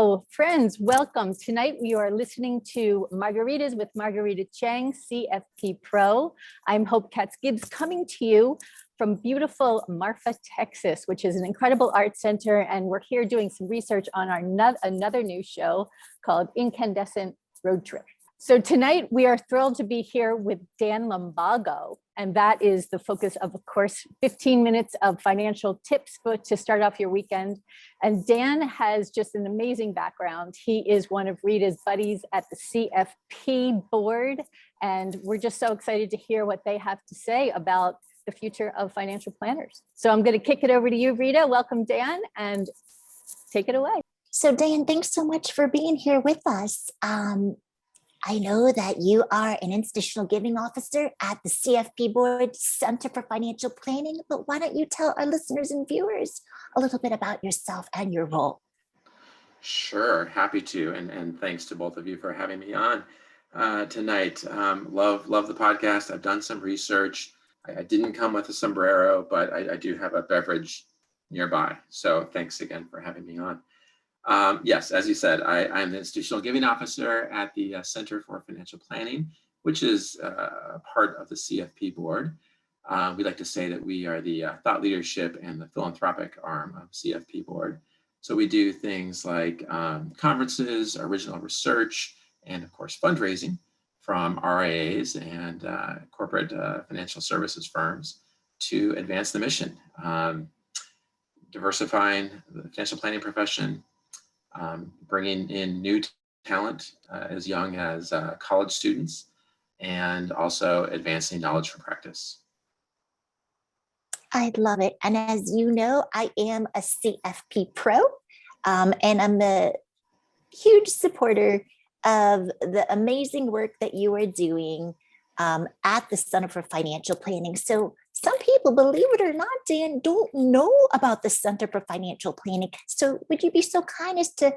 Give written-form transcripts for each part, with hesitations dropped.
Hello, friends, welcome. Tonight we are listening to Margaritas with Marguerita Cheng, CFP Pro. I'm Hope Katz-Gibbs coming to you from beautiful Marfa, Texas, which is an incredible art center. And we're here doing some research on our another new show called Incandescent Road Trip. So tonight we are thrilled to be here with Dan Limbago. And that is the focus of course, 15 minutes of financial tips to start off your weekend. And Dan has just an amazing background. He is one of Rita's buddies at the CFP board. And we're just so excited to hear what they have to say about the future of financial planners. So I'm going to kick it over to you, Rita. Welcome, Dan, and take it away. So Dan, thanks so much for being here with us. I know that you are an institutional giving officer at the CFP Board Center for Financial Planning, but why don't you tell our listeners and viewers a little bit about yourself and your role? Sure, happy to, and thanks to both of you for having me on tonight. Love the podcast. I've done some research. I didn't come with a sombrero, but I do have a beverage nearby. So thanks again for having me on. Yes, as you said, I'm the institutional giving officer at the Center for Financial Planning, which is part of the CFP board. We like to say that we are the thought leadership and the philanthropic arm of CFP board. So we do things like conferences, original research, and of course fundraising from RIAs and corporate financial services firms to advance the mission, diversifying the financial planning profession, bringing in new talent as young as college students, and also advancing knowledge for practice. I love it. And as you know, I am a CFP Pro, and I'm a huge supporter of the amazing work that you are doing at the Center for Financial Planning. So some people, believe it or not, Dan, don't know about the Center for Financial Planning. So would you be so kind as to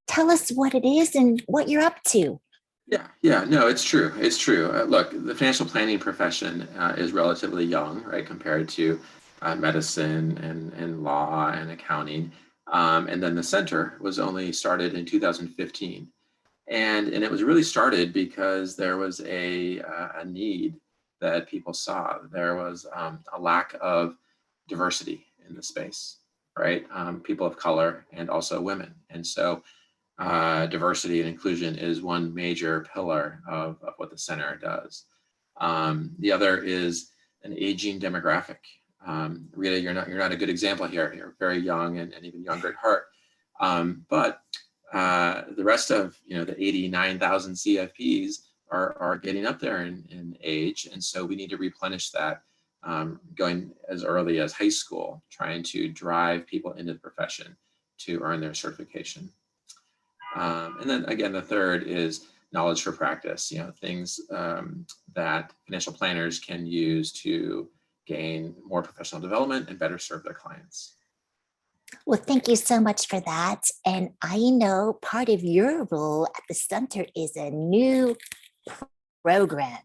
tell us what it is and what you're up to? Yeah, no, it's true. It's true. Look, the financial planning profession is relatively young, right, compared to medicine and law and accounting. And then the center was only started in 2015. And it was really started because there was a need that people saw. There was a lack of diversity in the space, right? People of color and also women. And so diversity and inclusion is one major pillar of what the center does. The other is an aging demographic. Rita, you're not a good example here. You're very young and even younger at heart. But the rest of the 89,000 CFPs are getting up there in age, and so we need to replenish that going as early as high school, trying to drive people into the profession to earn their certification. And then again, the third is knowledge for practice, things that financial planners can use to gain more professional development and better serve their clients. Well, thank you so much for that. And I know part of your role at the center is a new program.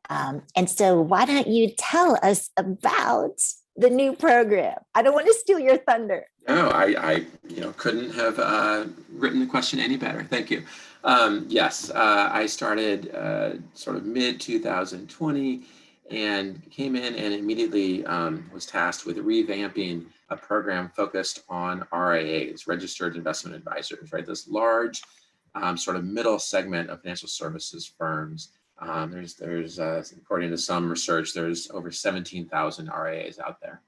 And so why don't you tell us about the new program? I don't want to steal your thunder. No, I couldn't have written the question any better. Thank you. Yes, I started sort of mid-2020 and came in and immediately was tasked with revamping a program focused on RIAs, registered investment advisors, right? This large sort of middle segment of financial services firms. There's according to some research, there's over 17,000 RIAs out there.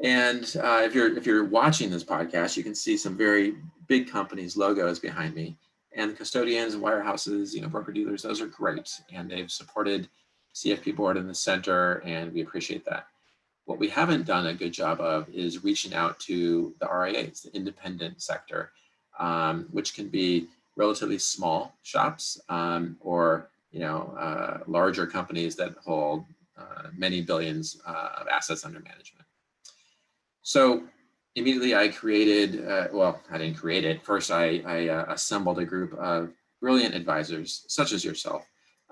And if you're watching this podcast, you can see some very big companies' logos behind me. And custodians and wirehouses, broker dealers, those are great. And they've supported CFP board in the center, and we appreciate that. What we haven't done a good job of is reaching out to the RIAs, the independent sector, which can be relatively small shops or larger companies that hold many billions of assets under management. So immediately I created, I didn't create it. First, I assembled a group of brilliant advisors, such as yourself,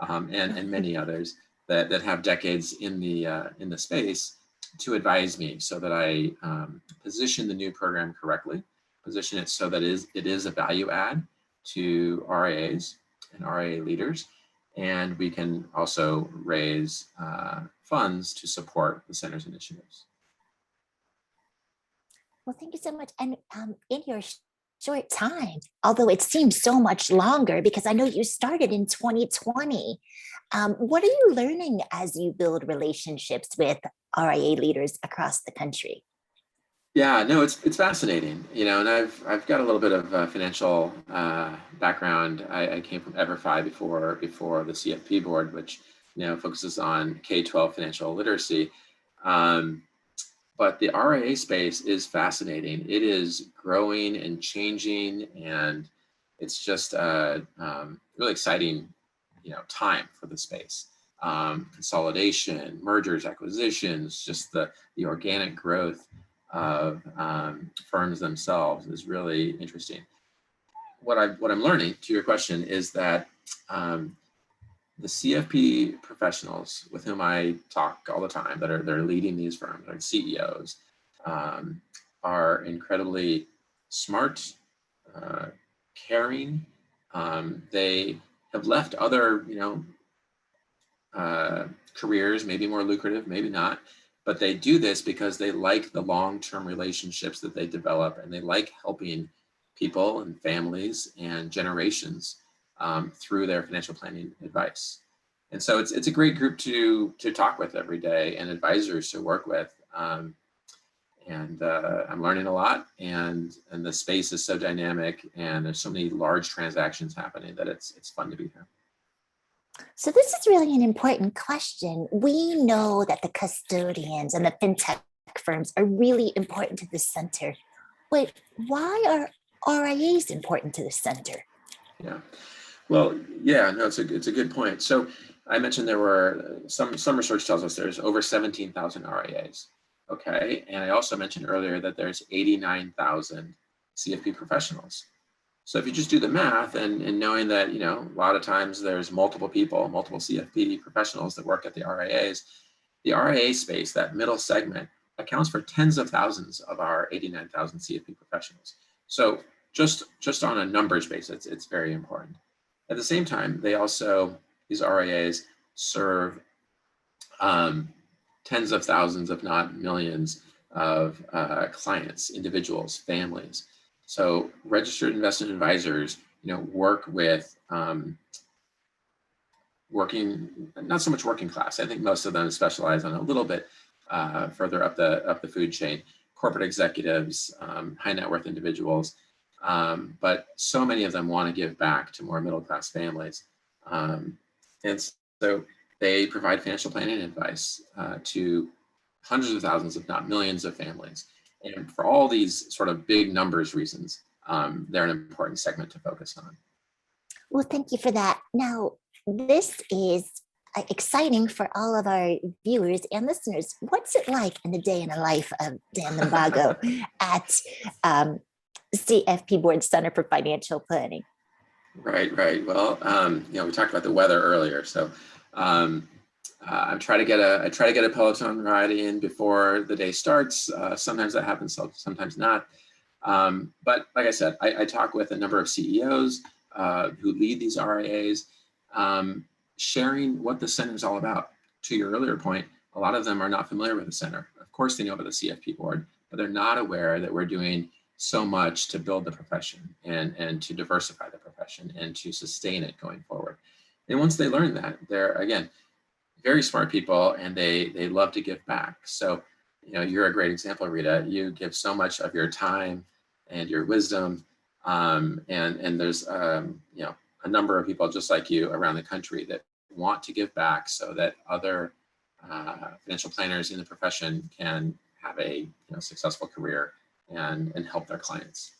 and many others that have decades in the space to advise me so that I position the new program correctly, position it so that it is a value add to RIAs and RIA leaders. And we can also raise funds to support the center's initiatives. Well, thank you so much. And in your short time, although it seems so much longer, because I know you started in 2020, what are you learning as you build relationships with RIA leaders across the country? Yeah, no, it's fascinating, you know, and I've got a little bit of financial background. I came from EverFi before the CFP board, which, you know, focuses on K-12 financial literacy. But the RIA space is fascinating. It is growing and changing, and it's just a really exciting, you know, time for the space. Consolidation, mergers, acquisitions, just the organic growth of firms themselves is really interesting. What I'm learning, to your question, is that the CFP professionals with whom I talk all the time, that are leading these firms, like CEOs, are incredibly smart, caring. They have left other, you know, careers, maybe more lucrative, maybe not, but they do this because they like the long-term relationships that they develop, and they like helping people and families and generations through their financial planning advice. And so it's a great group to talk with every day, and advisors to work with. And I'm learning a lot, and the space is so dynamic, and there's so many large transactions happening that it's fun to be here. So this is really an important question. We know that the custodians and the fintech firms are really important to the center, but why are RIAs important to the center? Yeah, well, yeah, no, it's a good point. So I mentioned there were some research tells us there's over 17,000 RIAs. Okay, and I also mentioned earlier that there's 89,000 CFP professionals. So if you just do the math and knowing that, you know, a lot of times there's multiple people, multiple CFP professionals that work at the RIAs space, that middle segment, accounts for tens of thousands of our 89,000 CFP professionals. So just on a numbers basis, it's very important. At the same time, these RIAs serve tens of thousands, if not millions, of clients, individuals, families. So registered investment advisors, you know, work with not so much working class. I think most of them specialize on a little bit further up the food chain, corporate executives, high net worth individuals. But so many of them want to give back to more middle class families. And so they provide financial planning advice to hundreds of thousands, if not millions of families. And for all these sort of big numbers reasons, they're an important segment to focus on. Well, thank you for that. Now, this is exciting for all of our viewers and listeners. What's it like in the day in the life of Dan Limbago at CFP Board Center for Financial Planning? Right. Well, you know, we talked about the weather earlier, so I try to get a Peloton ride in before the day starts. Sometimes that happens, sometimes not. But like I said, I talk with a number of CEOs who lead these RIAs, sharing what the center is all about. To your earlier point, a lot of them are not familiar with the center. Of course, they know about the CFP board, but they're not aware that we're doing so much to build the profession and to diversify the profession and to sustain it going forward. And once they learn that, they're, again, very smart people, and they love to give back. So, you know, you're a great example, Rita. You give so much of your time and your wisdom, and there's you know, a number of people just like you around the country that want to give back so that other financial planners in the profession can have a successful career and help their clients.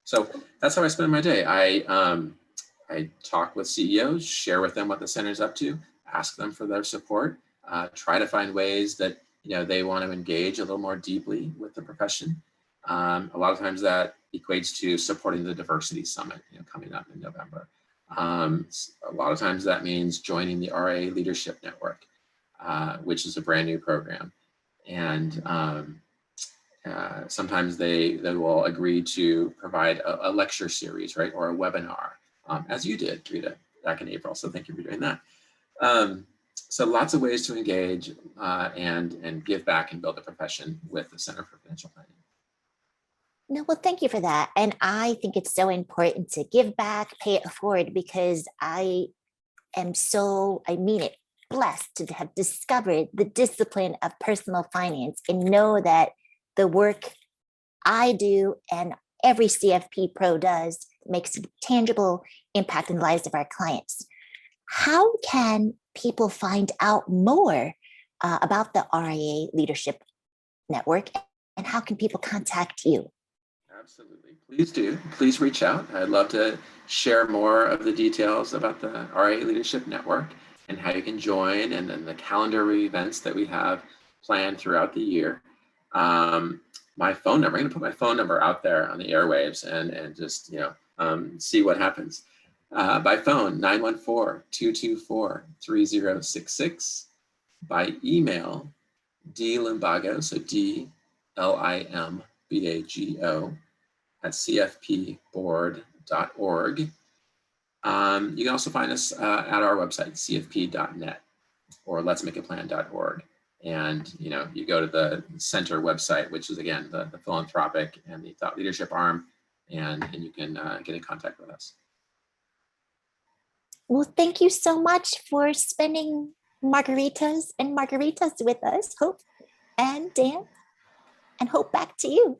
So that's how I spend my day. I talk with CEOs, share with them what the center's up to, ask them for their support, try to find ways that they want to engage a little more deeply with the profession. A lot of times that equates to supporting the diversity summit coming up in November. A lot of times that means joining the RIA Leadership Network, which is a brand new program. And sometimes they will agree to provide a lecture series, right, or a webinar, as you did, Rita, back in April. So thank you for doing that. So lots of ways to engage and give back and build a profession with the Center for Financial Planning. No, well, thank you for that. And I think it's so important to give back, pay it forward, because I am so, I mean it, blessed to have discovered the discipline of personal finance and know that the work I do and every CFP Pro does makes a tangible impact in the lives of our clients. How can people find out more about the RIA Leadership Network, and how can people contact you? Absolutely. Please do. Please reach out. I'd love to share more of the details about the RIA Leadership Network and how you can join, and then the calendar of events that we have planned throughout the year. My phone number, I'm going to put my phone number out there on the airwaves and just, see what happens. By phone, 914-224-3066. By email, dlimbago, so DLIMBAGO @cfpboard.org. You can also find us at our website, cfp.net or letsmakeaplan.org. And, you go to the center website, which is, again, the philanthropic and the thought leadership arm, and you can get in contact with us. Well, thank you so much for spending margaritas with us, Hope and Dan, and Hope, back to you.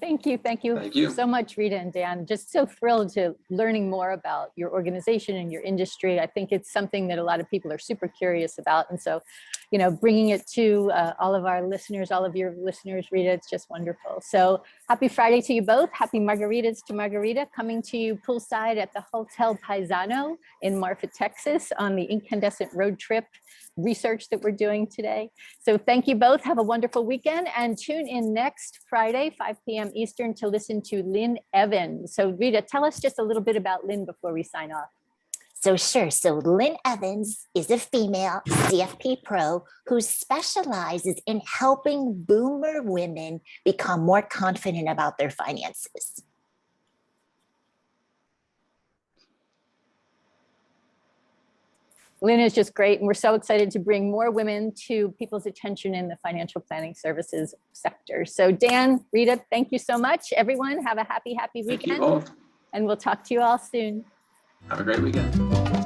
Thank you. Thank you so much, Rita and Dan. Just so thrilled to learning more about your organization and your industry. I think it's something that a lot of people are super curious about. And so, bringing it to all of our listeners, all of your listeners, Rita, it's just wonderful. So happy Friday to you both. Happy Margaritas to Margarita, coming to you poolside at the Hotel Paisano in Marfa, Texas, on the incandescent road trip research that we're doing today. So thank you both. Have a wonderful weekend, and tune in next Friday, 5 p.m. Eastern, to listen to Lynn Evans. So Rita, tell us just a little bit about Lynn before we sign off. So sure. So Lynn Evans is a female CFP Pro who specializes in helping boomer women become more confident about their finances. Lynn is just great, and we're so excited to bring more women to people's attention in the financial planning services sector. So Dan, Rita, thank you so much. Everyone, have a happy weekend. Thank you both. And we'll talk to you all soon. Have a great weekend.